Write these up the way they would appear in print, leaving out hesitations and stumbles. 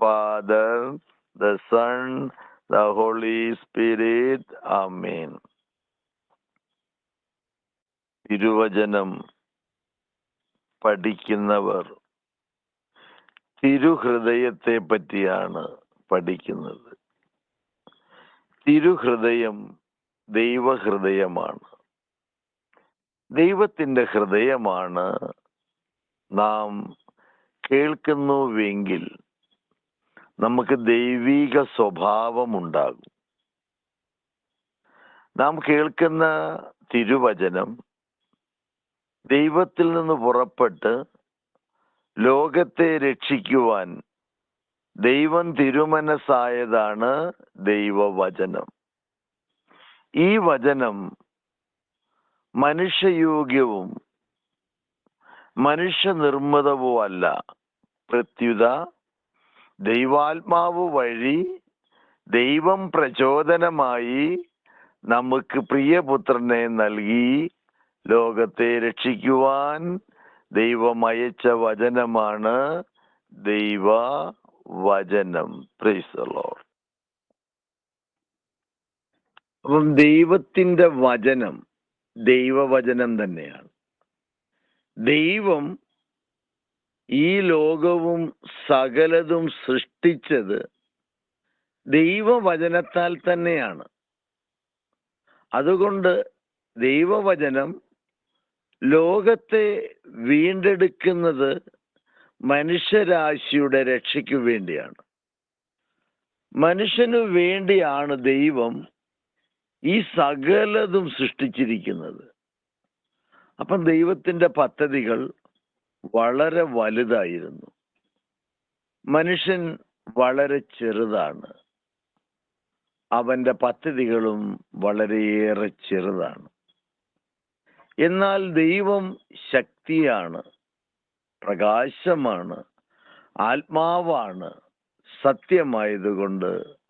Father, the Son, the Holy Spirit. Amen. തിരുവചനം പഠിക്കുന്നവർ തിരുഹൃദയത്തെ പറ്റിയാണ് പഠിക്കുന്നത്. തിരുഹൃദയം ദൈവഹൃദയമാണ്. ദൈവത്തിന്റെ ഹൃദയമാണ് നാം കേൾക്കുന്നുവെങ്കിൽ നമുക്ക് ദൈവിക സ്വഭാവമുണ്ടാകും. നാം കേൾക്കുന്ന തിരുവചനം ദൈവത്തിൽ നിന്ന് പുറപ്പെട്ട് ലോകത്തെ രക്ഷിക്കുവാൻ ദൈവം തിരുമനസ്സായതാണ് ദൈവവചനം. ഈ വചനം മനുഷ്യയോഗ്യവും മനുഷ്യനിർമ്മിതവുമല്ല. പ്രത്യുത ദൈവാത്മാവ് വഴി ദൈവം പ്രചോദനമായി നമുക്ക് പ്രിയപുത്രനെ നൽകി ലോകത്തെ രക്ഷിക്കുവാൻ ദൈവം അയച്ച വചനമാണ് ദൈവവചനം. Praise the Lord. അപ്പം ദൈവത്തിന്റെ വചനം ദൈവവചനം തന്നെയാണ്. ദൈവം ഈ ലോകവും സകലതും സൃഷ്ടിച്ചത് ദൈവവചനത്താൽ തന്നെയാണ്. അതുകൊണ്ട് ദൈവവചനം ലോകത്തെ വീണ്ടെടുക്കുന്നത് മനുഷ്യരാശിയുടെ രക്ഷയ്ക്കു വേണ്ടിയാണ്. മനുഷ്യനു വേണ്ടിയാണ് ദൈവം ഈ സകലതും സൃഷ്ടിച്ചിരിക്കുന്നത്. അപ്പം ദൈവത്തിന്റെ പദ്ധതികൾ വളരെ വലുതായിരുന്നു. മനുഷ്യൻ വളരെ ചെറുതാണ്. അവന്റെ പദ്ധതികളും വളരെയേറെ ചെറുതാണ്. എന്നാൽ ദൈവം ശക്തിയാണ്, പ്രകാശമാണ്, ആത്മാവാണ്. സത്യമായതുകൊണ്ട്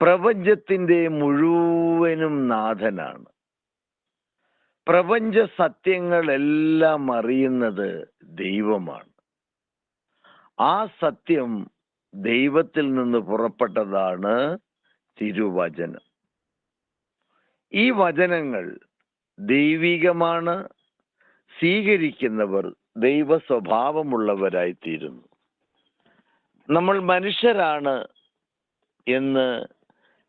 പ്രപഞ്ചത്തിന്റെ മുഴുവനും നാഥനാണ്. പ്രപഞ്ച സത്യങ്ങളെല്ലാം അറിയുന്നത് ദൈവമാണ്. ആ സത്യം ദൈവത്തിൽ നിന്ന് പുറപ്പെട്ടതാണ് തിരുവചനം. ഈ വചനങ്ങൾ ദൈവികമാണ്. സ്വീകരിക്കുന്നവർ ദൈവ സ്വഭാവമുള്ളവരായിത്തീരുന്നു. നമ്മൾ മനുഷ്യരാണ് എന്ന്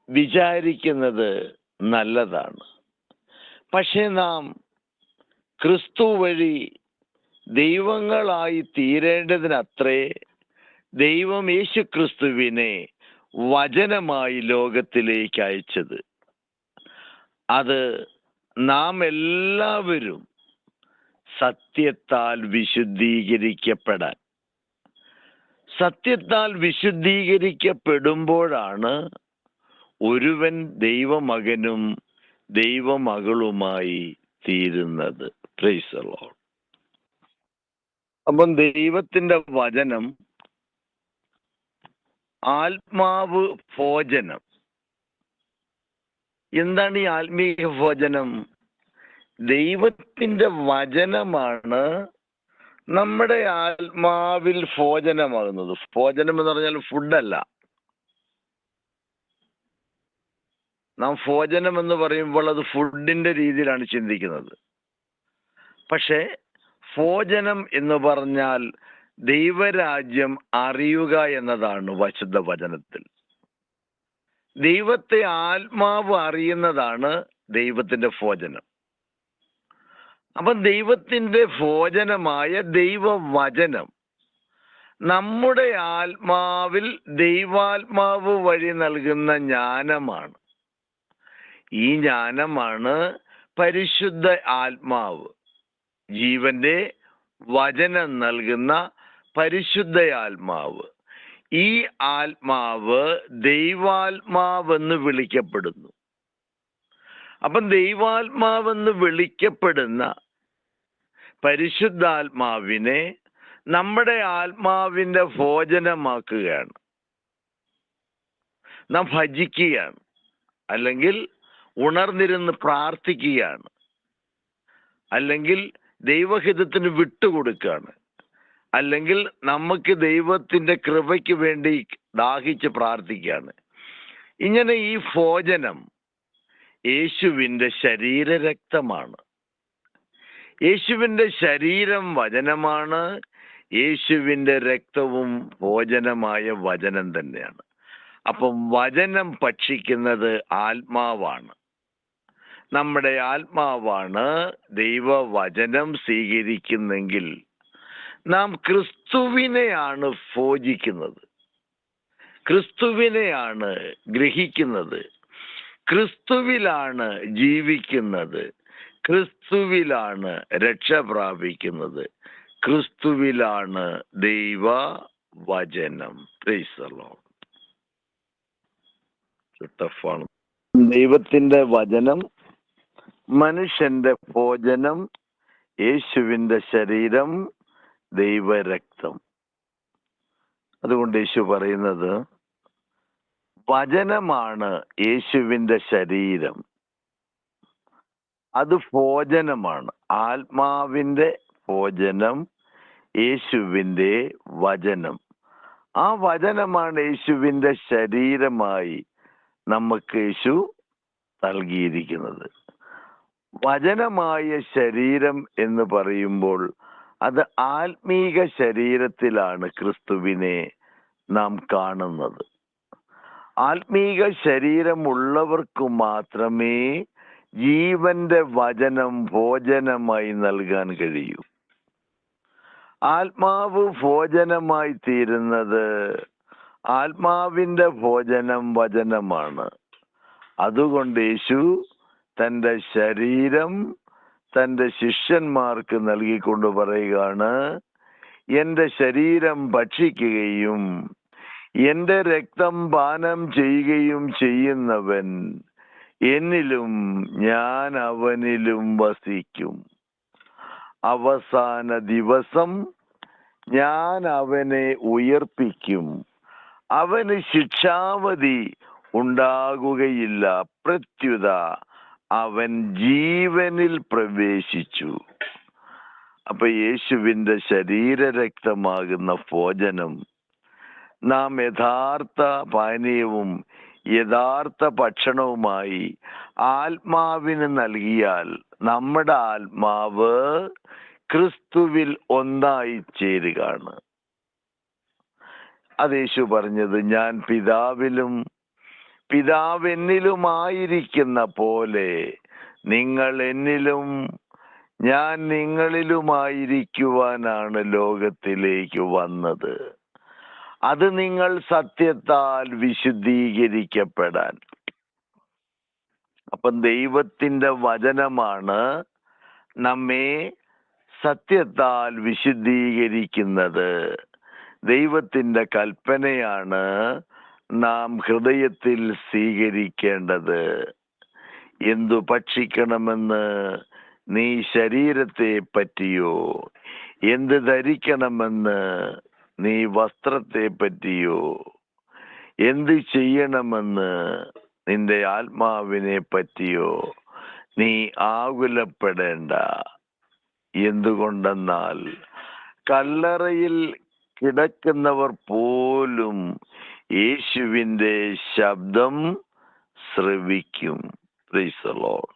വിചാരിക്കുന്നത് നല്ലതാണ്. പക്ഷെ നാം ക്രിസ്തു വഴി ദൈവങ്ങളായി തീരേണ്ടതിനത്രേ ദൈവം യേശു ക്രിസ്തുവിനെ വചനമായി ലോകത്തിലേക്ക് അയച്ചത്. അത് നാം എല്ലാവരും സത്യത്താൽ വിശുദ്ധീകരിക്കപ്പെടാൻ. സത്യത്താൽ വിശുദ്ധീകരിക്കപ്പെടുമ്പോഴാണ് ഒരുവൻ ദൈവമകനും ദൈവമകളുമായി തീരുന്നത്. Price the Lord. അപ്പം ദൈവത്തിന്റെ വചനം ആത്മാവ് ഭോജനം. എന്താണ് ഈ ആത്മീയ ഭോജനം? ദൈവത്തിന്റെ വചനമാണ് നമ്മുടെ ആത്മാവിൽ ഭോജനമാകുന്നത്. ഭോജനം എന്ന് പറഞ്ഞാൽ ഫുഡല്ല. നാം ഭോജനം എന്ന് പറയുമ്പോൾ അത് ഫുഡിന്റെ രീതിയിലാണ് ചിന്തിക്കുന്നത്. പക്ഷെ ഭോജനം എന്ന് പറഞ്ഞാൽ ദൈവരാജ്യം അറിയുക എന്നതാണ് വിശുദ്ധ വചനത്തിൽ. ദൈവത്തെ ആത്മാവ് അറിയുന്നതാണ് ദൈവത്തിന്റെ ഭോജനം. അപ്പം ദൈവത്തിന്റെ ഭോജനമായ ദൈവവചനം നമ്മുടെ ആത്മാവിൽ ദൈവാത്മാവ് വഴി നൽകുന്ന ജ്ഞാനമാണ്. ഈ ജ്ഞാനമാണ് പരിശുദ്ധ ആത്മാവ്, ജീവന്റെ വചനം നൽകുന്ന പരിശുദ്ധ ആത്മാവ്. ഈ ആത്മാവ് ദൈവാത്മാവെന്ന് വിളിക്കപ്പെടുന്നു. അപ്പം ദൈവാത്മാവെന്ന് വിളിക്കപ്പെടുന്ന പരിശുദ്ധാത്മാവിനെ നമ്മുടെ ആത്മാവിന്റെ ഭോജനമാക്കുകയാണ്. നാം ഭജിക്കുകയാണ്, അല്ലെങ്കിൽ ഉണർന്നിരുന്ന് പ്രാർത്ഥിക്കുകയാണ്, അല്ലെങ്കിൽ ദൈവഹിതത്തിന് വിട്ടുകൊടുക്കുകയാണ്, അല്ലെങ്കിൽ നമുക്ക് ദൈവത്തിന്റെ കൃപയ്ക്ക് വേണ്ടി ദാഹിച്ച് പ്രാർത്ഥിക്കുകയാണ്. ഇങ്ങനെ ഈ ഭോജനം യേശുവിൻ്റെ ശരീരരക്തമാണ്. യേശുവിൻ്റെ ശരീരം വചനമാണ്, യേശുവിൻ്റെ രക്തവും ഭോജനമായ വചനം തന്നെയാണ്. അപ്പം വചനം ഭക്ഷിക്കുന്നത് ആത്മാവാണ്. നമ്മുടെ ആത്മാവാണ് ദൈവവചനം സ്വീകരിക്കുന്നെങ്കിൽ നാം ക്രിസ്തുവിനെയാണ് ഭോജിക്കുന്നത്, ക്രിസ്തുവിനെയാണ് ഗ്രഹിക്കുന്നത്, ക്രിസ്തുവിലാണ് ജീവിക്കുന്നത്, ക്രിസ്തുവിലാണ് രക്ഷ പ്രാപിക്കുന്നത്, ക്രിസ്തുവിലാണ് ദൈവവചനം. Praise the Lord. ടഫാണ്. ദൈവത്തിന്റെ വചനം, മനുഷ്യന്റെ ഭോജനം, യേശുവിന്റെ ശരീരം, ദൈവരക്തം. അതുകൊണ്ട് യേശു പറയുന്നത് വചനമാണ് യേശുവിന്റെ ശരീരം, അത് ഭോജനമാണ്. ആത്മാവിന്റെ ഭോജനം യേശുവിന്റെ വചനം. ആ വചനമാണ് യേശുവിന്റെ ശരീരമായി നമുക്ക് യേശു നൽകിയിരിക്കുന്നത്. വചനമായ ശരീരം എന്ന് പറയുമ്പോൾ അത് ആത്മീക ശരീരത്തിലാണ് ക്രിസ്തുവിനെ നാം കാണുന്നത്. ആത്മീക ശരീരമുള്ളവർക്ക് മാത്രമേ ജീവന്റെ വചനം ഭോജനമായി നൽകാൻ കഴിയൂ. ആത്മാവ് ഭോജനമായി തീരുന്നത് ആത്മാവിന്റെ ഭോജനം വചനമാണ്. അതുകൊണ്ട് യേശു തന്റെ ശരീരം തന്റെ ശിഷ്യന്മാർക്ക് നൽകിക്കൊണ്ട് പറയുകയാണ്, എന്റെ ശരീരം ഭക്ഷിക്കുകയും എന്റെ രക്തം പാനം ചെയ്യുകയും ചെയ്യുന്നവൻ എന്നിലും ഞാൻ അവനിലും വസിക്കും. അവസാന ദിവസം ഞാൻ അവനെ ഉയർപ്പിക്കും. അവന് ശിക്ഷാവധി ഉണ്ടാകുകയില്ല, പ്രത്യുത അവൻ ജീവനിൽ പ്രവേശിച്ചു. അപ്പൊ യേശുവിന്റെ ശരീരരക്തമാകുന്ന ഭോജനം നാം യഥാർത്ഥ പാനീയവും യഥാർത്ഥ ഭക്ഷണവുമായി ആത്മാവിന് നൽകിയാൽ നമ്മുടെ ആത്മാവ് ക്രിസ്തുവിൽ ഒന്നായി ചേരുകയാണ്. അത് യേശു പറഞ്ഞത്, ഞാൻ പിതാവിലും പിതാവ് എന്നിലുമായിരിക്കുന്ന പോലെ നിങ്ങൾ എന്നിലും ഞാൻ നിങ്ങളിലുമായിരിക്കുവാനാണ് ലോകത്തിലേക്ക് വന്നത്. അത് നിങ്ങൾ സത്യത്താൽ വിശുദ്ധീകരിക്കപ്പെടാൻ. അപ്പം ദൈവത്തിന്റെ വചനമാണ് നമ്മെ സത്യത്താൽ വിശുദ്ധീകരിക്കുന്നത്. ദൈവത്തിന്റെ കൽപ്പനയാണ് നാം ഹൃദയത്തിൽ സ്വീകരിക്കേണ്ടത്. എന്തു ഭക്ഷിക്കണമെന്ന് നീ ശരീരത്തെ പറ്റിയോ, എന്ത് ധരിക്കണമെന്ന് നീ വസ്ത്രത്തെ പറ്റിയോ, എന്ത് ചെയ്യണമെന്ന് നിന്റെ ആത്മാവിനെ പറ്റിയോ നീ ആകുലപ്പെടേണ്ട. എന്തുകൊണ്ടെന്നാൽ കല്ലറയിൽ കിടക്കുന്നവർ പോലും യേശുവിന്റെ ശബ്ദം ശ്രവിക്കും. Price the Lord.